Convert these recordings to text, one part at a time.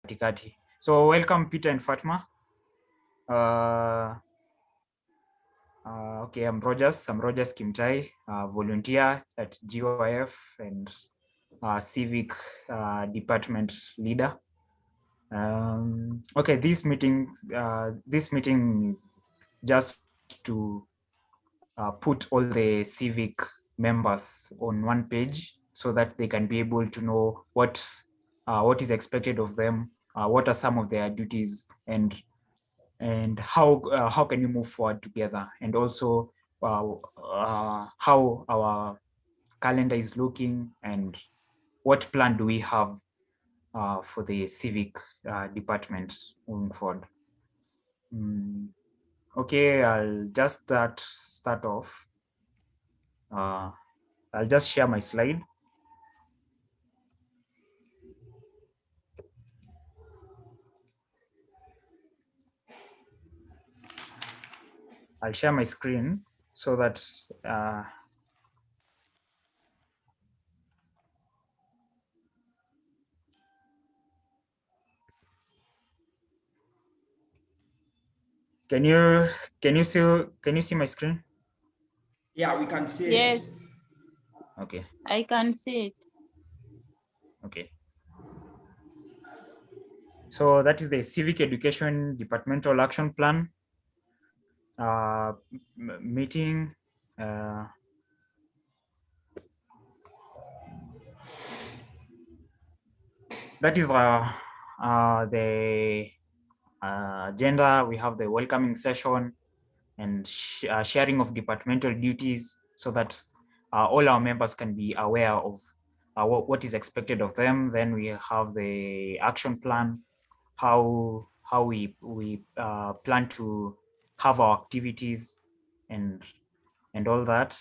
katikati. So welcome Peter and Fatma. Okay, I'm Rogers Kimtai, volunteer at GYF and Civic department leader. Okay, this meeting is just to put all the Civic members on one page so that they can be able to know what is expected of them, what are some of their duties, and how can you move forward together, and also how our calendar is looking and what plan do we have for the Civic department moving forward. Okay, I'll just start off. I'll just share my slide. I'll share my screen so that can you see my screen? Yeah, we can see Yes. it. Okay. I can see it. Okay. So that is the Civic Education Departmental Action Plan meeting. That is the agenda. We have the welcoming session and sharing of departmental duties so that all our members can be aware of what is expected of them. Then we have the action plan, how we plan to have our activities and all that.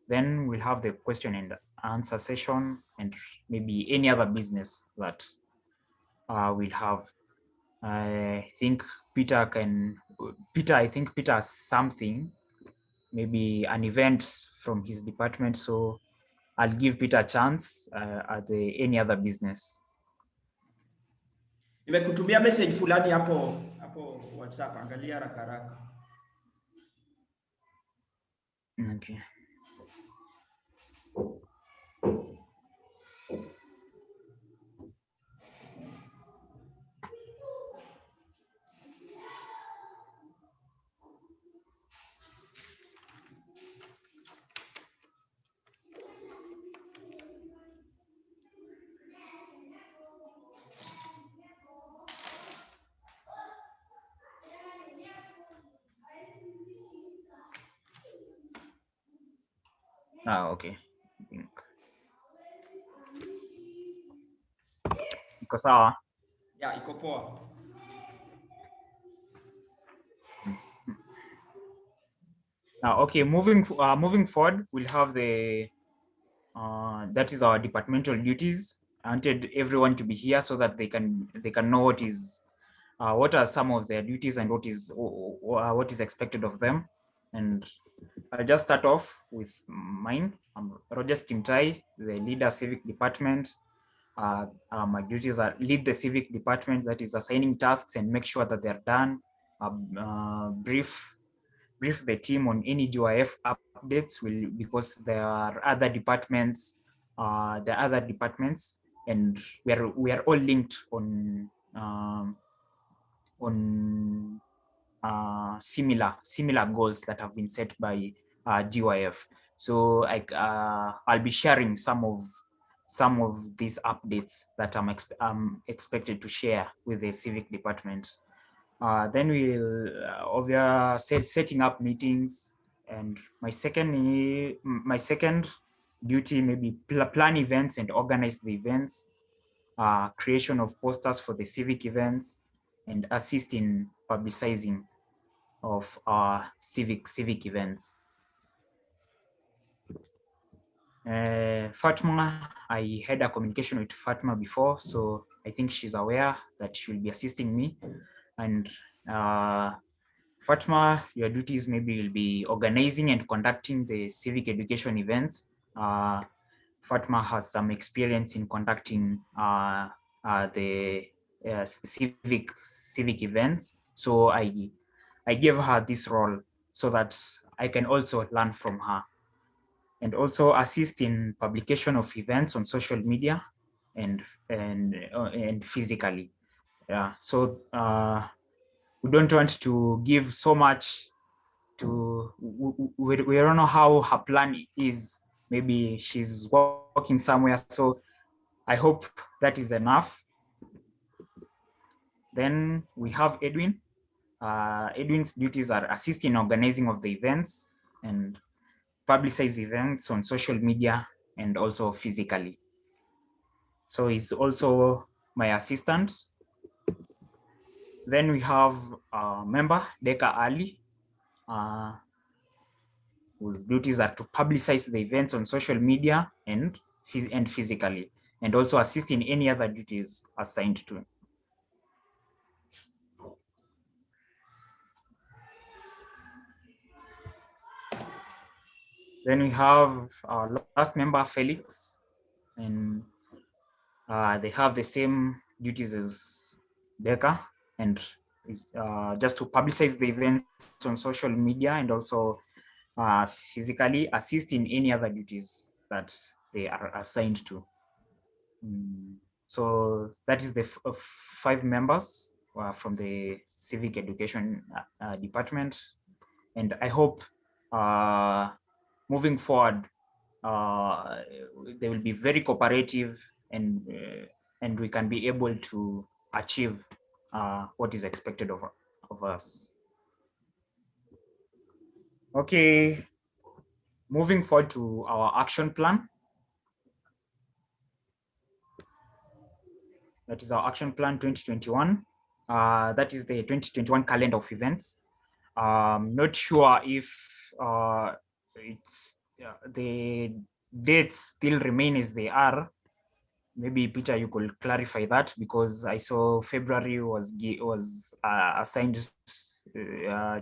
Then we'll have the question and answer session and maybe any other business that we'll have. I think Peter has something, maybe an event from his department. So I'll give Peter a chance at any other business. Nimekutumia message fulani hapo WhatsApp, angalia haraka haraka. Okay. Okay. Iko sawa? Yeah, iko poa. Okay, moving forward, we'll have the that is our departmental duties. I wanted everyone to be here so that they can know what are some of their duties and what is expected of them. And I'll just start off with mine. I'm Rogers Kimtai, the leader Civic department. My duties are lead the Civic department, that is assigning tasks and make sure that they're done. Brief the team on any GIF updates because there are other departments, and we are all linked on similar goals that have been set by GYF. So I'll be sharing some of these updates that I'm expected to share with the Civic department. Then we'll setting up meetings, and my second duty maybe plan events and organize the events, creation of posters for the civic events, and assist in publicizing of our civic events. Fatma, I had a communication with Fatma before, so I think she's aware that she'll be assisting me. And Fatma, your duties maybe will be organizing and conducting the civic education events. Fatma has some experience in conducting the civic events. So I gave her this role so that I can also learn from her, and also assist in publication of events on social media and and physically. Yeah. So we don't want to give so much to we don't know how her plan is. Maybe she's working somewhere, so I hope that is enough. Then we have Edwin. Edwin's duties are assist in organizing of the events and publicize events on social media and also physically. So he's also my assistant. Then we have a member, Deka Ali, uh, whose duties are to publicize the events on social media and physically, and also assist in any other duties assigned to. Then we have our last member, Felix, and they have the same duties as Becca, and just to publicize the events on social media and also physically assist in any other duties that they are assigned to. So that is the 5 members from the civic education department, and I hope moving forward they will be very cooperative, and we can be able to achieve what is expected of us. Okay, moving forward to our action plan. That is our action plan 2021. That is the 2021 calendar of events. Not sure if it's the dates still remain as they are. Maybe Peter, you could clarify that, because I saw February was assigned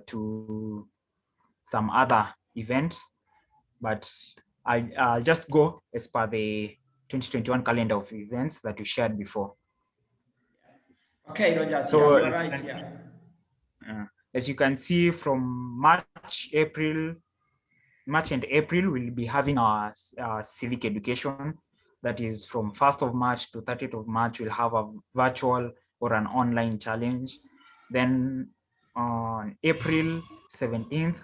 to some other event, but I'll just go as per the 2021 calendar of events that we shared before. Okay, Rogers, yeah, So you are right, yeah. as you can see, from March and April, we'll be having our civic education. That is from 1st of March to 30th of March, we'll have a virtual or an online challenge. Then on April 17th,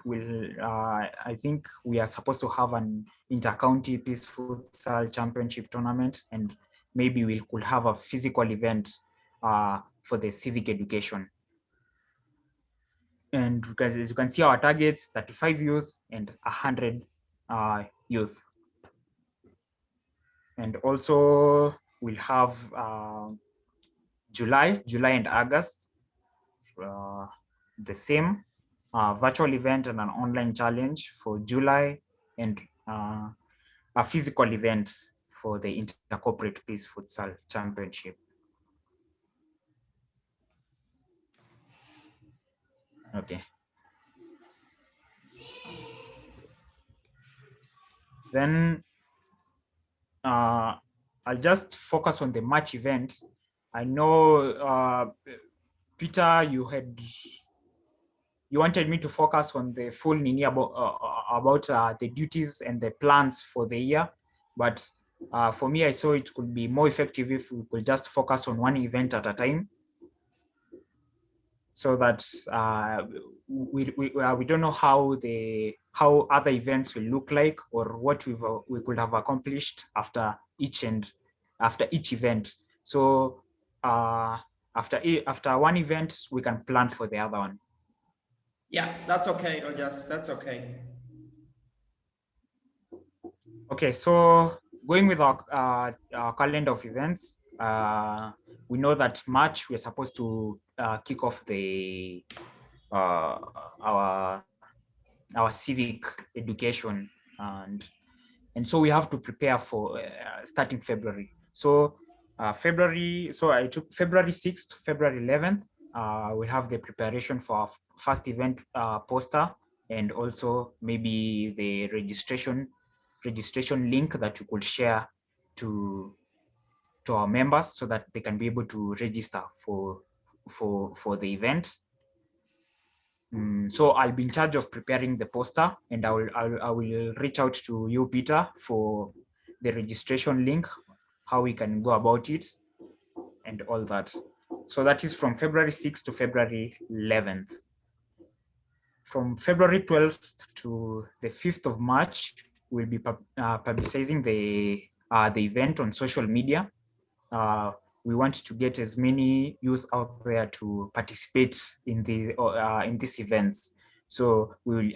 I think we are supposed to have an inter-county peace futsal championship tournament, and maybe we could have a physical event for the civic education. And because as you can see, our targets 35 youth and 100 youth. And also we'll have July and August, the same virtual event and an online challenge for July, and a physical event for the Intercorporate Peace Futsal Championship. Okay. Then I'll just focus on the March event. I know, Peter, you wanted me to focus on the full Nini about the duties and the plans for the year, but for me, I saw it could be more effective if we could just focus on one event at a time, so that we don't know how other events will look like, or what we could have accomplished after each event. So after one event, we can plan for the other one. Yeah, that's okay, Rogers, that's okay. Okay, so going with our calendar of events, we know that March we're supposed to kick off the uh, our our civic education, and so we have to prepare for starting February. So I took February 6th to February 11th. We have the preparation for our first event poster, and also maybe the registration link that you could share to to our members so that they can be able to register for the event. So I'll be in charge of preparing the poster, and I will reach out to you, Peter, for the registration link, how we can go about it, and all that. So that is from February 6th to February 11th. From February 12th to the 5th of March, we'll be publicizing the event on social media. We want to get as many youth out there to participate in these events. So we'll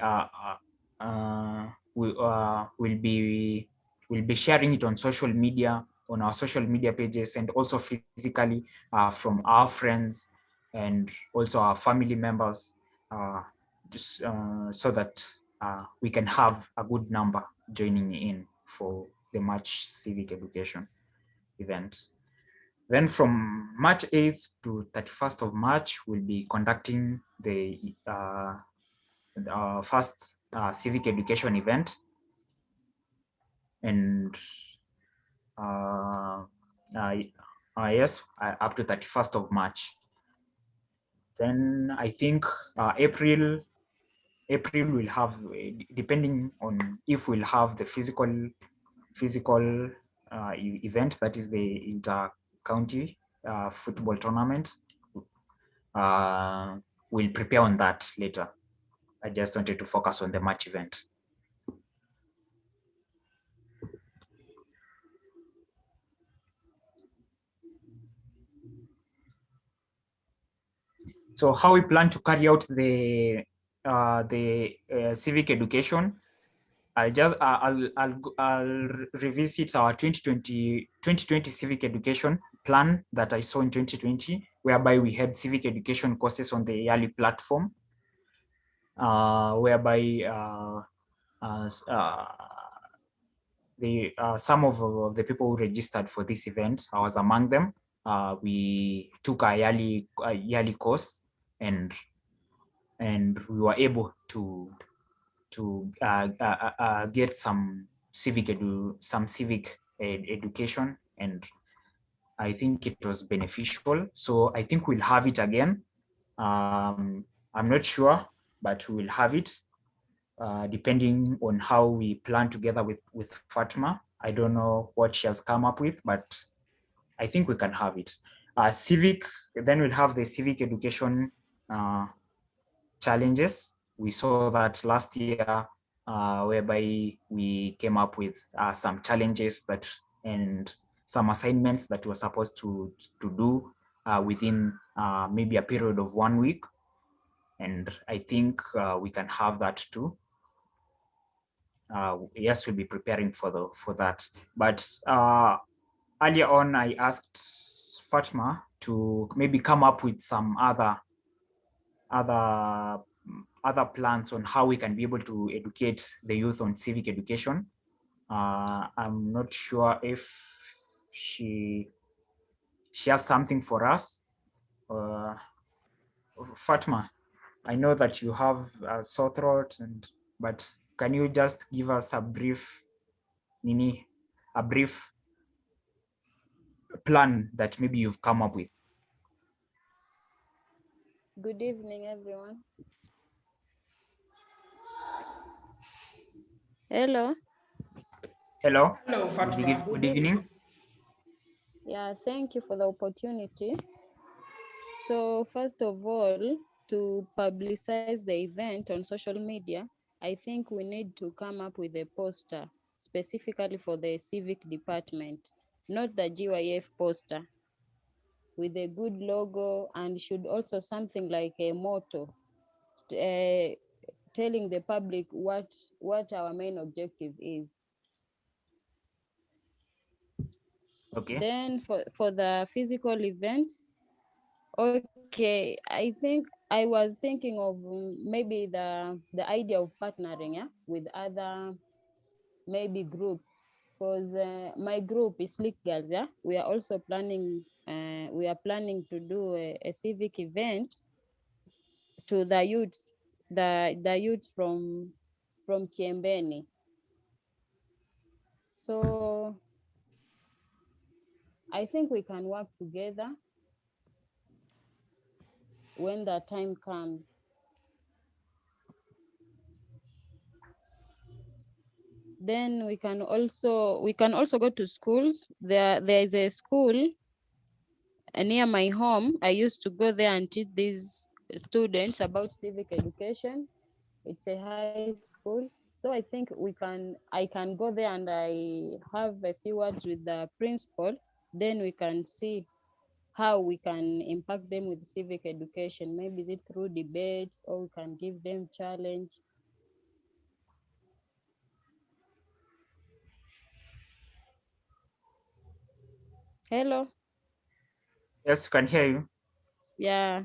be sharing it on social media, on our social media pages, and also physically from our friends and also our family members, so that we can have a good number joining in for the March Civic Education event. Then from March 8th to 31st of March, we'll be conducting the first civic education event. And yes, up to 31st of March. Then I think April will have, depending on if we'll have the physical event, that is the inter-county football tournament. We'll prepare on that later. I just wanted to focus on the March event. So how we plan to carry out the civic education? I'll revisit our 2020 civic education plan that I saw in 2020, whereby we had civic education courses on the yearly platform, whereby some of the people who registered for this event, I was among them. We took a yearly course, and we were able to get some civic education, and I think it was beneficial. So I think we'll have it again. I'm not sure, but we'll have it. Depending on how we plan together with Fatma. I don't know what she has come up with, but I think we can have it. Civic, then we'll have the civic education challenges. We saw that last year, whereby we came up with some challenges and some assignments that we're supposed to do within maybe a period of 1 week. And I think we can have that too. Yes, we'll be preparing for that. But earlier on, I asked Fatma to maybe come up with some other plans on how we can be able to educate the youth on civic education. I'm not sure if she has something for us. Fatma, I know that you have a sore throat, but can you just give us a brief plan that maybe you've come up with? Good evening, everyone. Hello. Hello. Hello, Fatma. Good evening. Yeah, thank you for the opportunity. So first of all, to publicize the event on social media, I think we need to come up with a poster specifically for the civic department, not the GYF poster, with a good logo, and should also something like a motto, telling the public what our main objective is. Okay. Then for the physical events, okay, I think I was thinking of maybe the idea of partnering, yeah, with other maybe groups, because my group is Slick Girls, yeah. We are also planning to do a civic event to the youths, the youths from Kiembeni. So I think we can work together when the time comes. Then we can also go to schools. There is a school near my home. I used to go there and teach these students about civic education. It's a high school. So I think I can go there and I have a few words with the principal. Then we can see how we can impact them with civic education. Maybe is it through debates, or we can give them challenge. Hello. Yes, can hear you. Yeah,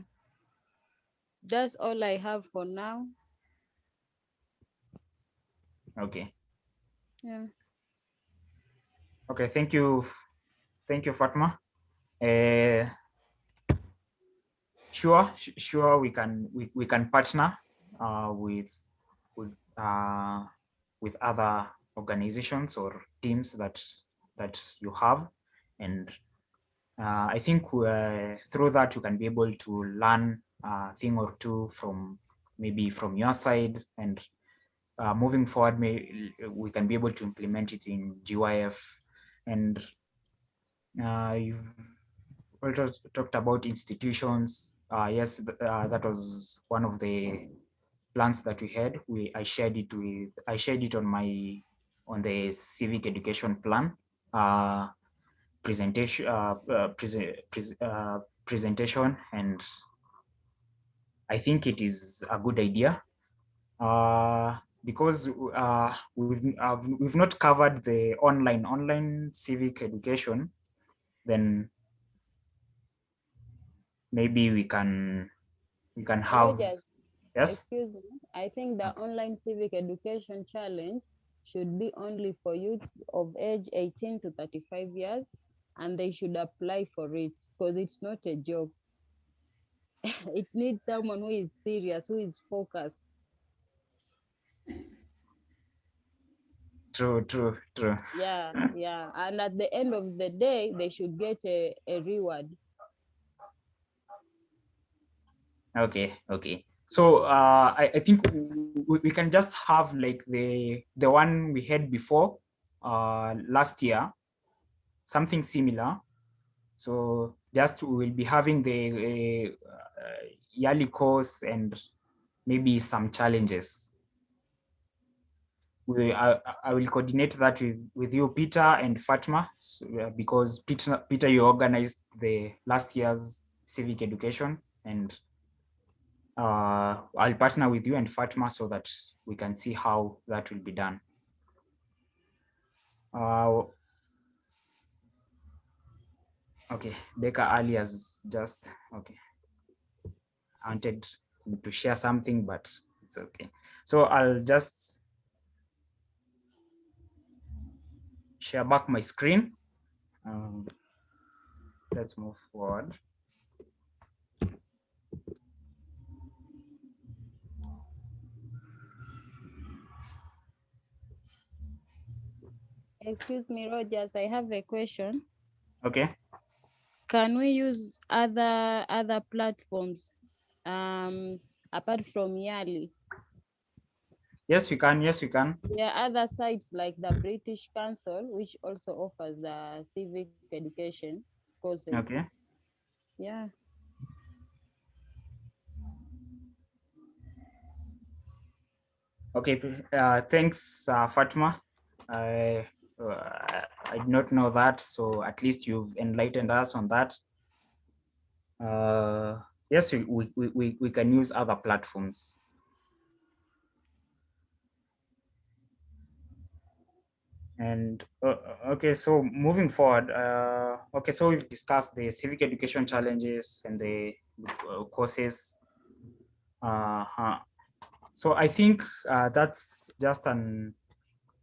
that's all I have for now. Okay. Yeah. Okay, thank you. Thank you, Fatma. Uh, sure, we can partner with with uh, with other organizations or teams that you have, and I think through that you can be able to learn a thing or two from maybe from your side, and moving forward, we can be able to implement it in GYF. And you've also talked about institutions. Yes, that was one of the plans that we had. I shared it on the civic education plan presentation presentation, and I think it is a good idea because we've not covered the online civic education. Then maybe we can have. Rogers, Yes. excuse me. I think the online civic education challenge should be only for youths of age 18 to 35 years, and they should apply for it because it's not a joke. It needs someone who is serious, who is focused. True. Yeah, yeah. And at the end of the day, they should get a reward. Okay. So I think we can just have like the one we had before last year, something similar. So just we will be having the yearly course and maybe some challenges. I will coordinate that with you, Peter and Fatma, because Peter, you organized the last year's civic education, and I'll partner with you and Fatma so that we can see how that will be done. Okay, Becca Ali has just, okay. I wanted to share something, but it's okay. So I'll just share back my screen. Let's move forward. Excuse me, Rogers, I have a question. Okay. Can we use other platforms apart from Yali? Yes, we can. Yes, we can. There are other sites like the British Council, which also offers the civic education courses. Okay. Yeah. Okay. Thanks, Fatma. I did not know that, so at least you've enlightened us on that. Yes, we can use other platforms. And okay, so moving forward, okay, so we've discussed the civic education challenges and the courses. So I think that's just an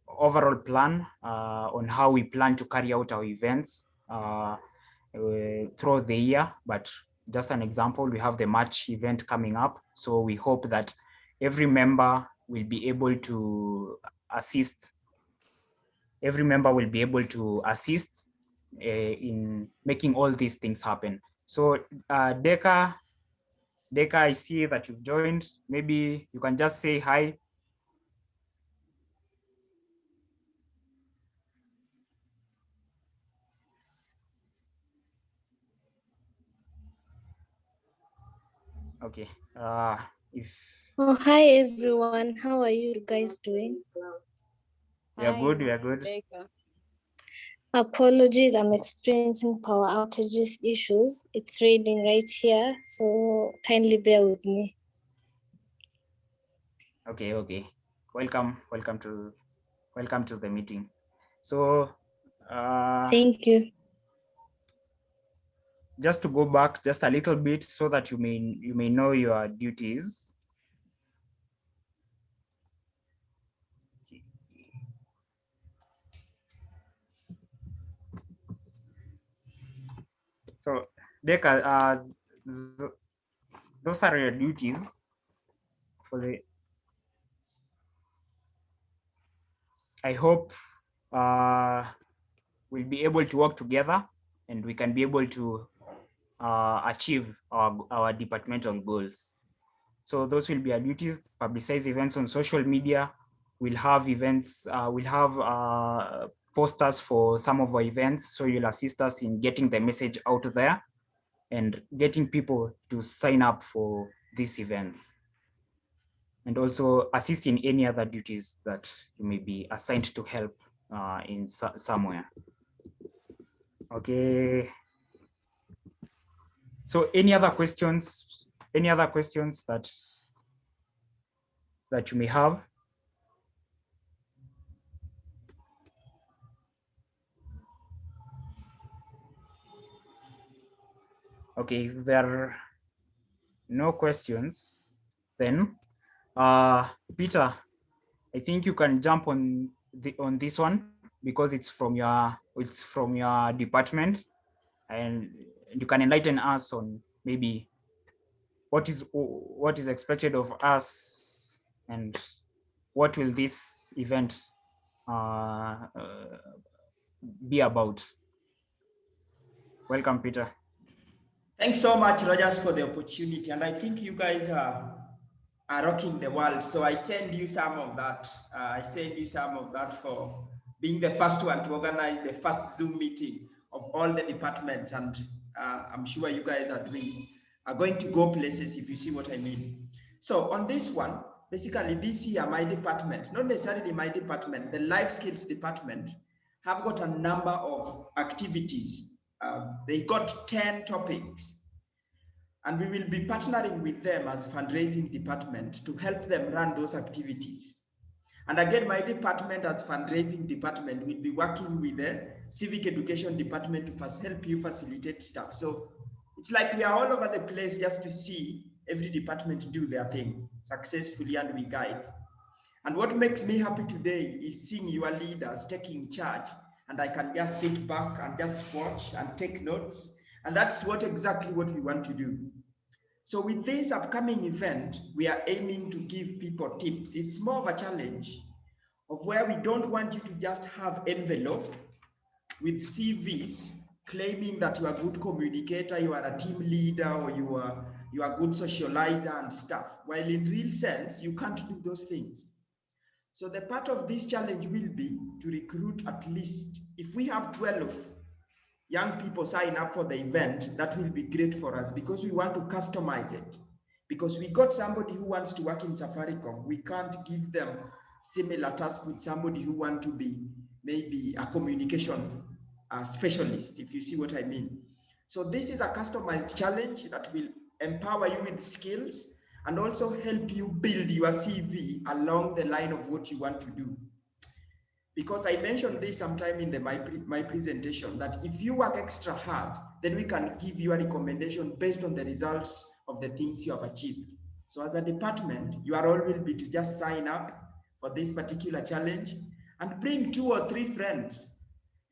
overall plan on how we plan to carry out our events throughout the year. But just an example, we have the March event coming up. So we hope that every member will be able to assist. Every member will be able to assist in making all these things happen. So Deka, I see that you've joined. Maybe you can just say hi. Okay. If Oh, hi everyone. How are you guys doing? we are Hi, good, we are good. Becca. Apologies, I'm experiencing power outages issues. It's raining right here, so kindly bear with me. Okay, okay. Welcome to the meeting. So Thank you. just to go back just a little bit so that you may know your duties. So Deka, those are your duties for the. I hope we'll be able to work together and we can be able to achieve our departmental goals. So those will be our duties: publicize events on social media. We'll have events, we'll have posters for some of our events. So you'll assist us in getting the message out there and getting people to sign up for these events. And also assist in any other duties that you may be assigned to help in somewhere. Okay. So any other questions? Any other questions that you may have? Okay, if there are no questions, then Peter, I think you can jump on this one because it's from your department, and you can enlighten us on maybe what is expected of us and what will this event be about. Welcome, Peter. Thanks so much, Rogers, for the opportunity. And I think you guys are rocking the world. So I send you some of that. I send you some of that for being the first one to organize the first Zoom meeting of all the departments. And I'm sure you guys are going to go places, if you see what I mean. So on this one, basically this year, my department, not necessarily my department, the life skills department, have got a number of activities. They got 10 topics, and we will be partnering with them as fundraising department to help them run those activities. And again, my department as fundraising department will be working with the civic education department to help you facilitate stuff. So it's like we are all over the place just to see every department do their thing successfully, and we guide. And what makes me happy today is seeing your leaders taking charge, and I can just sit back and just watch and take notes. And that's exactly what we want to do. So with this upcoming event, we are aiming to give people tips. It's more of a challenge of where we don't want you to just have envelope with CVs claiming that you are a good communicator, you are a team leader, or you are a good socializer and stuff. While in real sense, you can't do those things. So the part of this challenge will be to recruit at least, if we have 12 young people sign up for the event, that will be great for us because we want to customize it. Because we got somebody who wants to work in Safaricom, we can't give them similar task with somebody who wants to be maybe a communication specialist, if you see what I mean. So this is a customized challenge that will empower you with skills and also help you build your CV along the line of what you want to do. Because I mentioned this sometime in my presentation, that if you work extra hard, then we can give you a recommendation based on the results of the things you have achieved. So as a department, your role will be to just sign up for this particular challenge and bring 2 or 3 friends.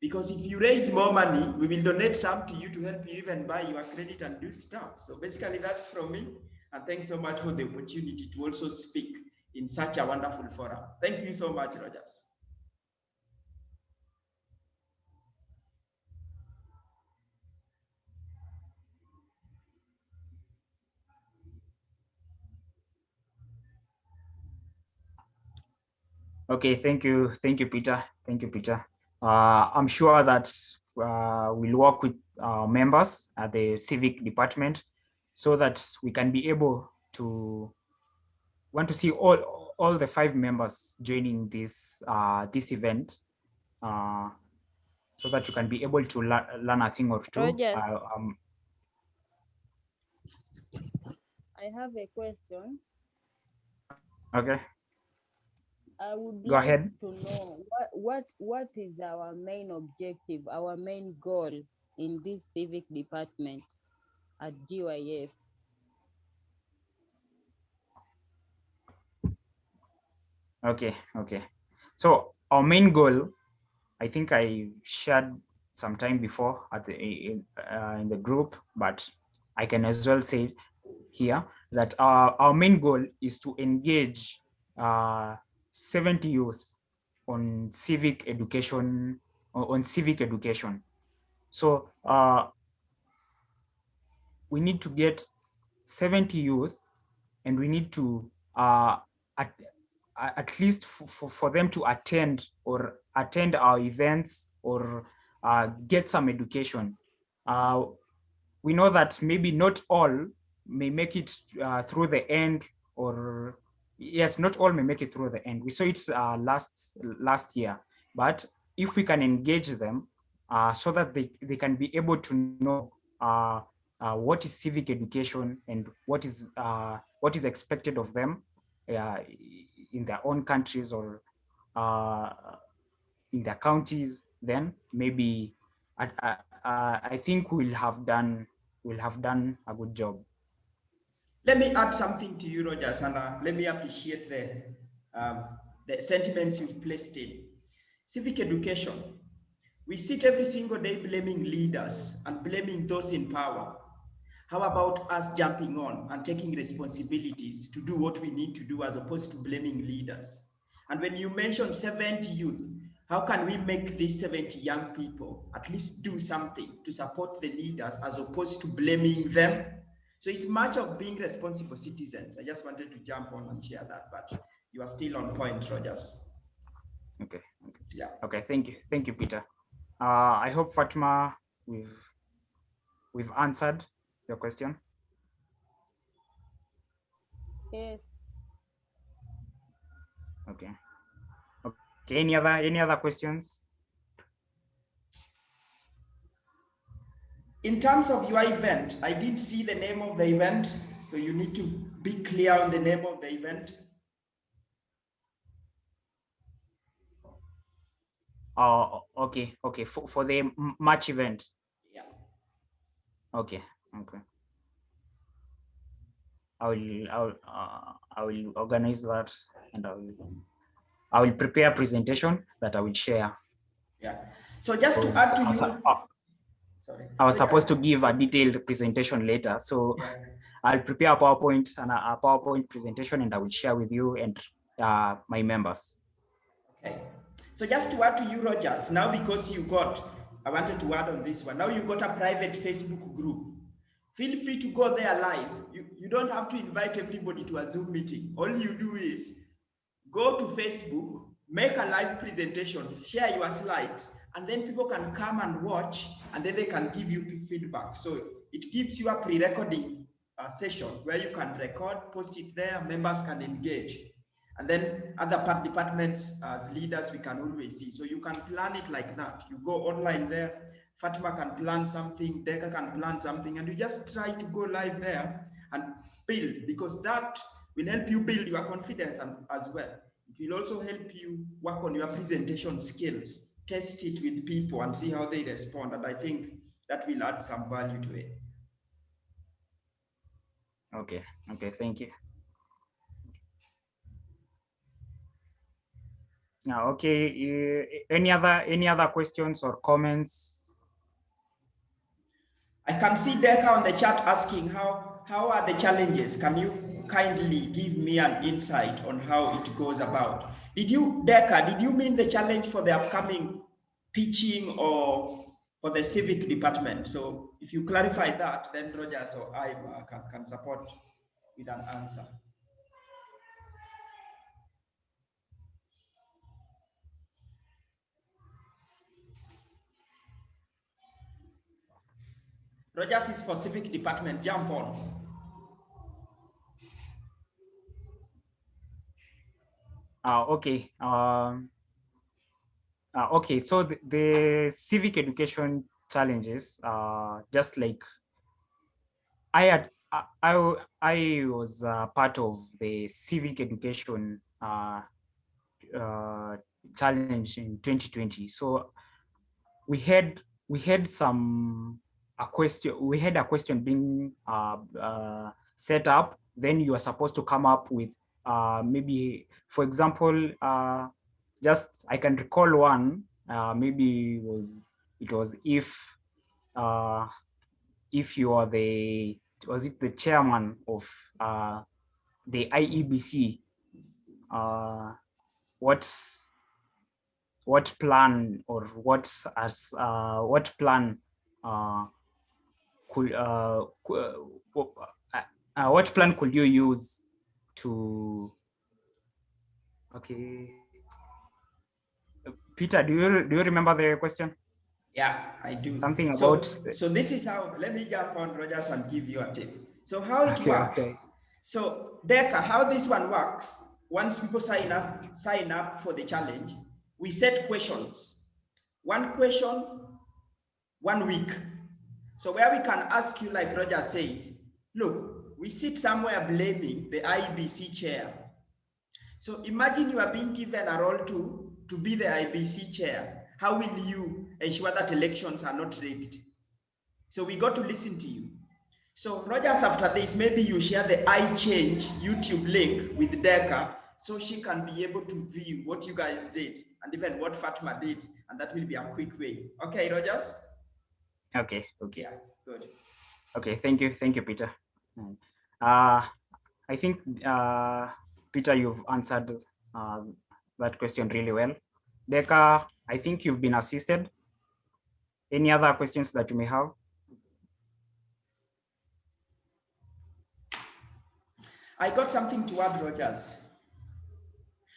Because if you raise more money, we will donate some to you to help you even buy your credit and do stuff. So basically that's from me. And thanks so much for the opportunity to also speak in such a wonderful forum. Thank you so much, Rogers. Okay, thank you, Peter. Thank you, Peter. I'm sure that we'll work with members at the civic department so that we can be able to want to see all the 5 members joining this event, so that you can be able to learn a thing or two. Rogers, I have a question. Okay. I would Go like ahead. to know what is our main objective, our main goal in this civic department at GYF. Okay. So our main goal, I think I shared some time before at in the group, but I can as well say here that our main goal is to engage 70 youth on civic education. So we need to get 70 youth, and we need to at, at least for them to attend our events, or get some education. We know that maybe not all may make it through the end, or yes, not all may make it through the end. We saw it last year, but if we can engage them so that they can be able to know what is civic education, and what is expected of them in their own countries, or uh, in their counties, then maybe I think we'll have done a good job. Let me add something to you, Rogers, and let me appreciate the sentiments you've placed in. Civic education. We sit every single day blaming leaders and blaming those in power. How about us jumping on and taking responsibilities to do what we need to do, as opposed to blaming leaders? And when you mention 70 youth, how can we make these 70 young people at least do something to support the leaders, as opposed to blaming them? So it's much of being responsible citizens. I just wanted to jump on and share that, but you are still on point, Rogers. Okay. Yeah. Okay. Thank you, Peter. I hope, Fatima, we've answered your question. Yes. Okay. Okay. Any other questions? In terms of your event, I did see the name of the event, so you need to be clear on the name of the event. Okay. For the March event. Yeah. Okay. I will organize that, and I will prepare a presentation that I will share. Yeah. So just to add to you, sorry. I was supposed to give a detailed presentation later, so yeah. I'll prepare a PowerPoint presentation, and I will share with you and my members. Okay. So just to add to you, Rogers, now because I wanted to add on this one. Now you got a private Facebook group. Feel free to go there live. You don't have to invite everybody to a Zoom meeting. All you do is go to Facebook, make a live presentation, share your slides, and then people can come and watch, and then they can give you feedback. So it gives you a pre-recording session where you can record, post it there, members can engage. And then other departments, as leaders, we can always see. So you can plan it like that. You go online there, Fatima can plan something, Deka can plan something, and you just try to go live there and build, because that will help you build your confidence as well. It will also help you work on your presentation skills, test it with people and see how they respond. And I think that will add some value to it. Okay, thank you. Now, okay, any other questions or comments? I can see Deka on the chat asking how are the challenges? Can you kindly give me an insight on how it goes about? Deka, did you mean the challenge for the upcoming pitching or for the civic department? So if you clarify that, then Rogers or I can support with an answer. Rogers is for Civic Department. Jump on. Okay. Okay. So the civic education challenges, just like I was part of the civic education uh, challenge in 2020. So we had some a question. We had a question being set up. Then you are supposed to come up with maybe, for example, just I can recall one. Maybe it was if you are was it the chairman of the IEBC, what plan or what plan uh, could what plan could you use to, okay, Peter, do you remember the question? Yeah, I do. Something about So this is how, let me jump on, Rogers, and give you a tip. So how it okay, works. okay. So Deca, how this one works, once people sign up for the challenge, we set questions. One question, 1 week. So where we can ask you, like Roger says, look, we sit somewhere blaming the IBC chair. So imagine you are being given a role to be the IBC chair. How will you ensure that elections are not rigged? So we got to listen to you. So Rogers, after this, maybe you share the iChange YouTube link with Deca so she can be able to view what you guys did and even what Fatma did, and that will be a quick way. Okay, Rogers? Okay, Yeah, good. okay. Thank you, Peter. I think Peter, you've answered that question really well. Deka, I think you've been assisted. Any other questions that you may have? I got something to add, Rogers.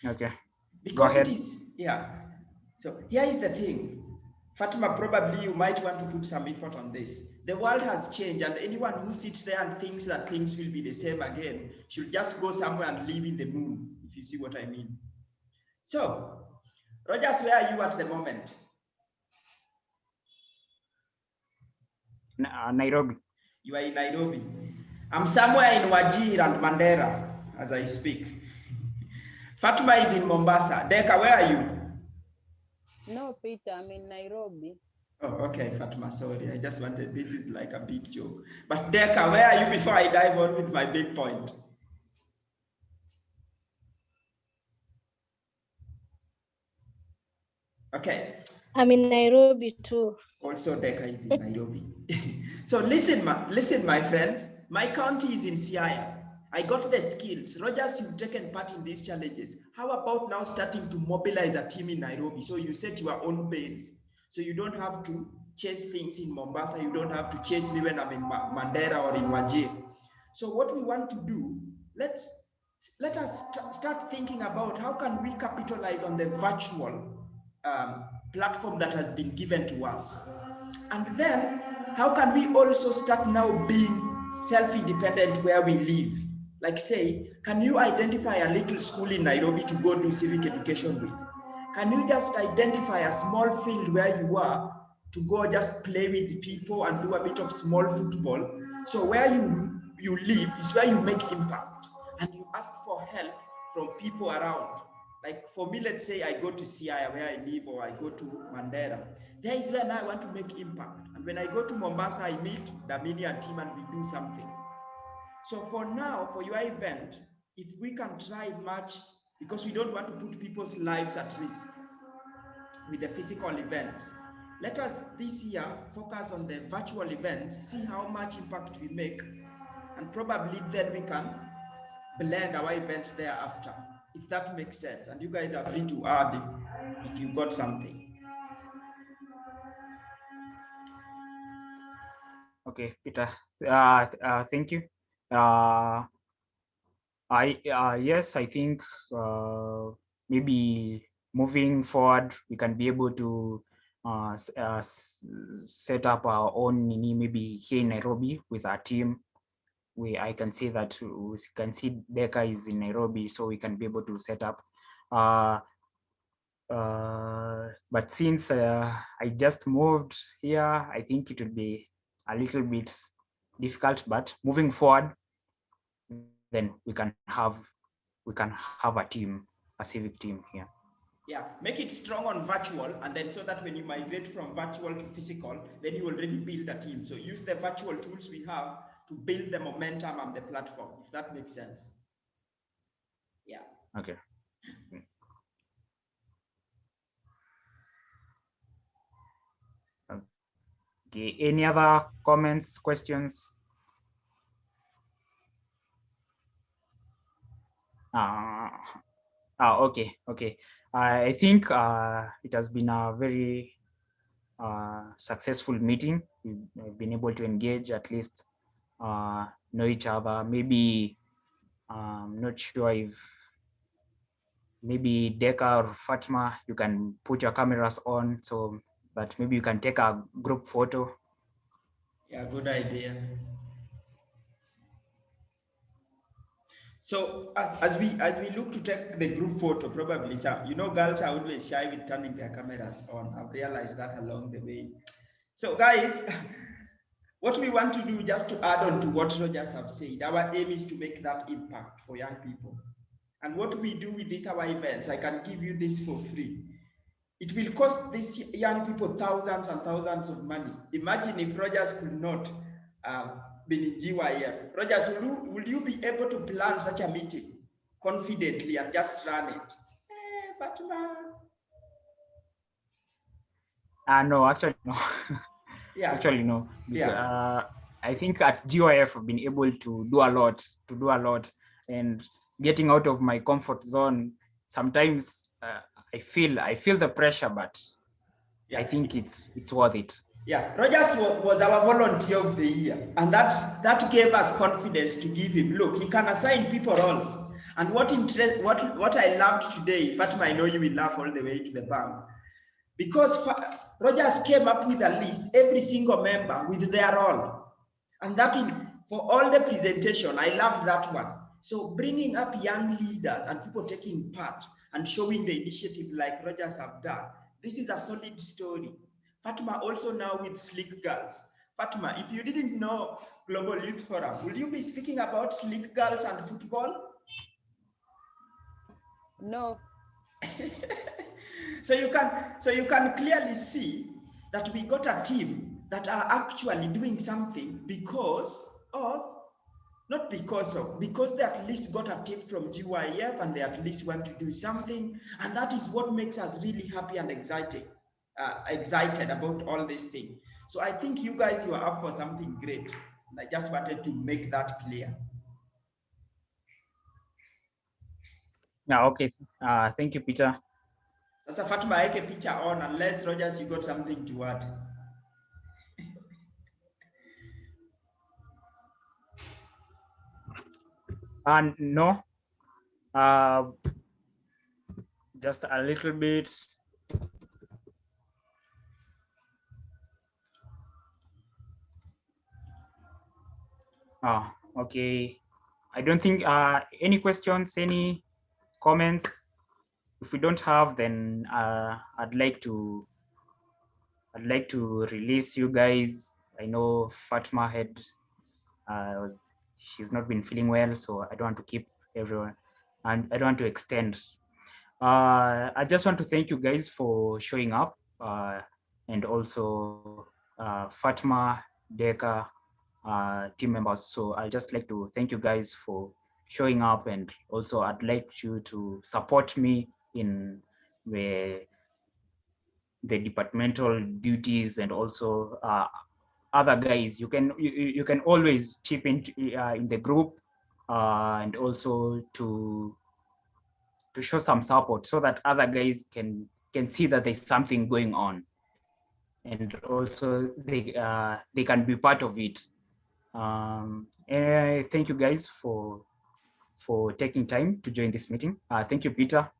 Okay. Because Go ahead. it is, yeah. So here is the thing. Fatima, probably you might want to put some effort on this. The world has changed, and anyone who sits there and thinks that things will be the same again should just go somewhere and live in the moon, if you see what I mean. So, Rogers, where are you at the moment? Nairobi. You are in Nairobi. I'm somewhere in Wajir and Mandera as I speak. Fatima is in Mombasa. Deka, where are you? No, Peter, I'm in Nairobi. Oh, okay, Fatma, sorry. I just wanted, this is like a big joke. But Deka, where are you before I dive on with my big point? Okay. I'm in Nairobi too. Also, Deka is in Nairobi. So listen, my friends. My county is in Siaya. I got the skills. Rogers, you've taken part in these challenges. How about now starting to mobilize a team in Nairobi? So you set your own base. So you don't have to chase things in Mombasa. You don't have to chase me when I'm in Mandera or in Wajir. So what we want to do, let us start thinking about how can we capitalize on the virtual platform that has been given to us. And then how can we also start now being self-independent where we live? Like say, can you identify a little school in Nairobi to go do civic education with? Can you just identify a small field where you are to go just play with the people and do a bit of small football? So where you live is where you make impact and you ask for help from people around. Like for me, let's say I go to Siaya where I live, or I go to Mandera. There is where now I want to make impact. And when I go to Mombasa, I meet Damini and team and we do something. So for now, for your event, if we can try much, because we don't want to put people's lives at risk with the physical event, let us this year focus on the virtual event, see how much impact we make, and probably then we can blend our events thereafter, if that makes sense. And you guys are free to add if you got something. Okay, Peter. Thank you. Yes, I think maybe moving forward, we can be able to set up our own maybe here in Nairobi with our team. I can see that we can see Deka is in Nairobi, so we can be able to set up. But since I just moved here, I think it will be a little bit difficult. But moving forward, then we can have a team, a civic team here. Yeah, make it strong on virtual, and then so that when you migrate from virtual to physical, then you already build a team. So use the virtual tools we have to build the momentum and the platform, if that makes sense. Yeah. Okay. Okay. Any other comments, questions? Okay. I think it has been a very successful meeting. We've been able to engage, at least know each other. Maybe I'm not sure if maybe Deka or Fatma, you can put your cameras on so that maybe you can take a group photo. Yeah, good idea. So as we look to take the group photo, probably some, girls are always shy with turning their cameras on. I've realized that along the way. So guys, what we want to do, just to add on to what Rogers have said, our aim is to make that impact for young people. And what we do with these our events, I can give you this for free. It will cost these young people thousands and thousands of money. Imagine if Rogers could not be in GYF. Rogers, will you be able to plan such a meeting confidently and just run it? Fatima. No, actually no. Yeah. Actually no. Because, Yeah. I think at GYF I've been able to do a lot, and getting out of my comfort zone. Sometimes I feel the pressure, but Yeah. I think it's worth it. Yeah, Rogers was our volunteer of the year, and that gave us confidence to give him. Look, he can assign people roles. And what I loved today, Fatima, I know you will laugh all the way to the bank, because Rogers came up with a list, every single member with their role, and for all the presentation, I loved that one. So bringing up young leaders and people taking part and showing the initiative like Rogers have done, this is a solid story. Fatima also now with Slick Girls. Fatima, if you didn't know Global Youth Forum, will you be speaking about Slick Girls and football? No. So you can clearly see that we got a team that are actually doing something because they at least got a tip from GYF and they at least want to do something, and that is what makes us really happy and excited about all these things. So I think you guys, you are up for something great, and I just wanted to make that clear. Yeah, okay. Thank you, Peter. Sasa Fatuma, a picture on, unless Rogers, you got something to add. No. Just a little bit. Okay. I don't think any questions, any comments. If we don't have, then I'd like to release you guys. I know Fatma she's not been feeling well, so I don't want to keep everyone, and I don't want to extend. I just want to thank you guys for showing up, and also Fatma, Deka, team members. So I just like to thank you guys for showing up, and also I'd like you to support me in the departmental duties, and also other guys. You can always chip in the group, and also to show some support so that other guys can see that there's something going on, and also they can be part of it. And thank you guys for taking time to join this meeting. Thank you, Peter.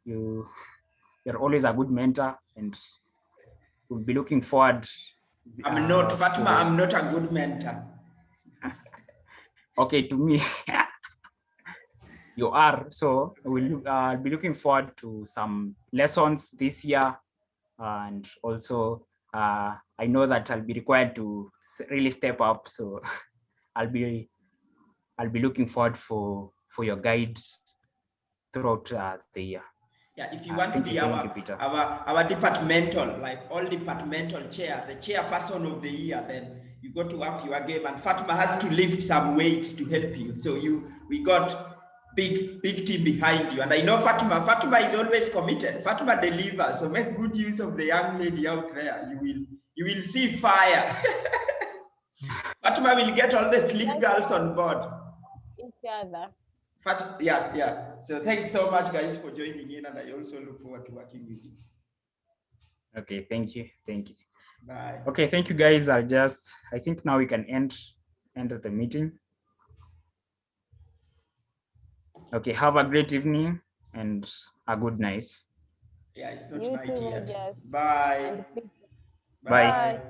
You're always a good mentor, and we'll be looking forward. I'm not, Fatima, for- I'm not a good mentor. Okay, to me, you are. So we'll be looking forward to some lessons this year. And also, I know that I'll be required to really step up. So I'll be looking forward for your guides throughout the year. Yeah, if you want to be our departmental, like all departmental chair, the chairperson of the year, then you got to up your game, and Fatima has to lift some weights to help you. So we got big team behind you, and I know Fatima is always committed. Fatima delivers, so make good use of the young lady out there. You will see fire. Fatima will get all the sleek girls on board. Each other. Yeah. So thanks so much, guys, for joining in, and I also look forward to working with you. Okay, thank you. Bye. Okay, thank you, guys. I think now we can end the meeting. Okay, have a great evening and a good night. Yeah, it's not You night too, yet. Rogers. Bye. And Bye. Bye.